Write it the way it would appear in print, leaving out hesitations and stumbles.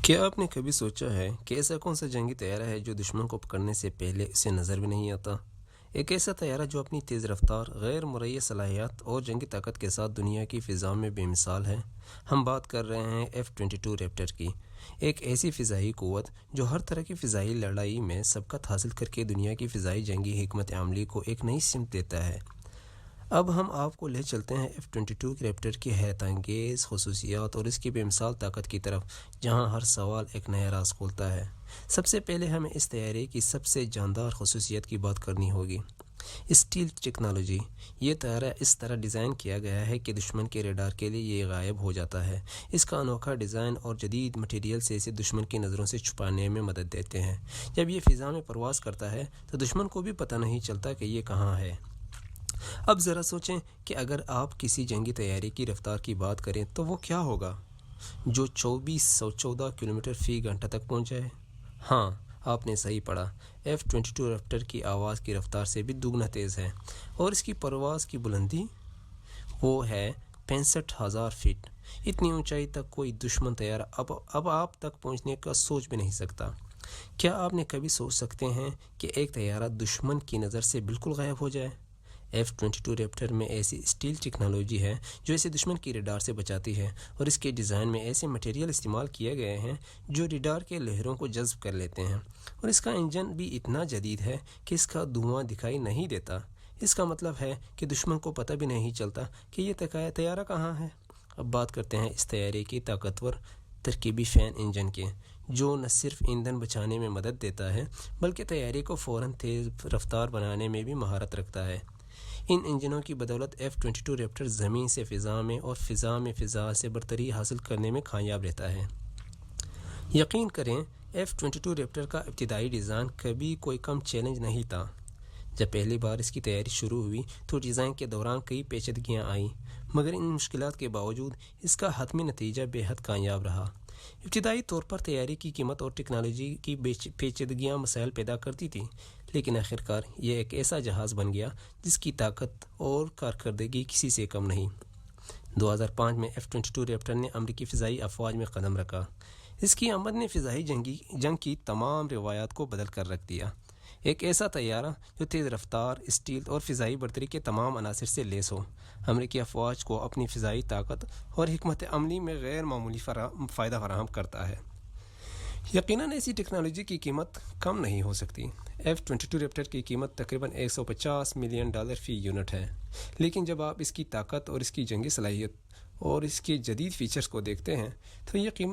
کیا آپ نے کبھی سوچا ہے کہ ایسا کون سا جنگی طیارہ ہے جو دشمن کو پکڑنے سے پہلے اسے نظر بھی نہیں آتا؟ ایک ایسا طیارہ جو اپنی تیز رفتار، غیر مرئی صلاحیت اور جنگی طاقت کے ساتھ دنیا کی فضا میں بے مثال ہے۔ ہم بات کر رہے ہیں F-22 ریپٹر کی، ایک ایسی فضائی قوت جو ہر طرح کی فضائی لڑائی میں سبقت حاصل کر کے دنیا کی فضائی جنگی حکمت عملی کو ایک نئی سمت دیتا ہے۔ اب ہم آپ کو لے چلتے ہیں F-22 ریپٹر کی حیرت انگیز خصوصیات اور اس کی بے مثال طاقت کی طرف، جہاں ہر سوال ایک نیا راز کھولتا ہے۔ سب سے پہلے ہمیں اس طیارے کی سب سے جاندار خصوصیت کی بات کرنی ہوگی، اسٹیل ٹیکنالوجی۔ یہ طیارہ اس طرح ڈیزائن کیا گیا ہے کہ دشمن کے ریڈار کے لیے یہ غائب ہو جاتا ہے۔ اس کا انوکھا ڈیزائن اور جدید مٹیریل سے اسے دشمن کی نظروں سے چھپانے میں مدد دیتے ہیں۔ جب یہ فضا میں پرواز کرتا ہے تو دشمن کو بھی پتہ نہیں چلتا کہ یہ کہاں ہے۔ اب ذرا سوچیں کہ اگر آپ کسی جنگی طیارے کی رفتار کی بات کریں تو وہ کیا ہوگا، جو 2414 کلومیٹر فی گھنٹہ تک پہنچ جائے۔ ہاں، آپ نے صحیح پڑھا، F-22 ریپٹر کی آواز کی رفتار سے بھی دوگنا تیز ہے، اور اس کی پرواز کی بلندی وہ ہے 65,000 فٹ۔ اتنی اونچائی تک کوئی دشمن طیارہ اب آپ تک پہنچنے کا سوچ بھی نہیں سکتا۔ کیا آپ نے کبھی سوچ سکتے ہیں کہ ایک طیارہ دشمن کی نظر سے بالکل غائب ہو جائے؟ F-22 ریپٹر میں ایسی اسٹیل ٹیکنالوجی ہے جو اسے دشمن کی ریڈار سے بچاتی ہے، اور اس کے ڈیزائن میں ایسے مٹیریل استعمال کیے گئے ہیں جو ریڈار کے لہروں کو جذب کر لیتے ہیں، اور اس کا انجن بھی اتنا جدید ہے کہ اس کا دھواں دکھائی نہیں دیتا۔ اس کا مطلب ہے کہ دشمن کو پتہ بھی نہیں چلتا کہ یہ طیارہ کہاں ہے۔ اب بات کرتے ہیں اس طیارے کی طاقتور ترکیبی فین انجن کے، جو نہ صرف ایندھن بچانے میں مدد دیتا ہے بلکہ طیارے کو فوراً تیز رفتار بنانے میں بھی مہارت رکھتا ہے۔ ان انجنوں کی بدولت F-22 ریپٹر زمین سے فضا میں اور فضا میں فضا سے برتری حاصل کرنے میں کامیاب رہتا ہے۔ یقین کریں، F-22 ریپٹر کا ابتدائی ڈیزائن کبھی کوئی کم چیلنج نہیں تھا۔ جب پہلی بار اس کی تیاری شروع ہوئی تو ڈیزائن کے دوران کئی پیچیدگیاں آئیں، مگر ان مشکلات کے باوجود اس کا حتمی نتیجہ بے حد کامیاب رہا۔ ابتدائی طور پر تیاری کی قیمت اور ٹیکنالوجی کی پیچیدگیاں مسائل پیدا کرتی تھیں، لیکن آخرکار یہ ایک ایسا جہاز بن گیا جس کی طاقت اور کارکردگی کسی سے کم نہیں۔ 2005 میں F-22 ریپٹر نے امریکی فضائی افواج میں قدم رکھا۔ اس کی آمد نے فضائی جنگ کی تمام روایات کو بدل کر رکھ دیا۔ ایک ایسا طیارہ جو تیز رفتار، اسٹیلتھ اور فضائی برتری کے تمام عناصر سے لیس ہو، امریکی افواج کو اپنی فضائی طاقت اور حکمت عملی میں غیر معمولی فائدہ فراہم کرتا ہے۔ یقیناً ایسی ٹیکنالوجی کی قیمت کم نہیں ہو سکتی۔ F-22 ریپٹر کی قیمت تقریباً $150 ملین فی یونٹ ہے، لیکن جب آپ اس کی طاقت اور اس کی جنگی صلاحیت اور اس کے جدید فیچرز کو دیکھتے ہیں تو یہ قیمت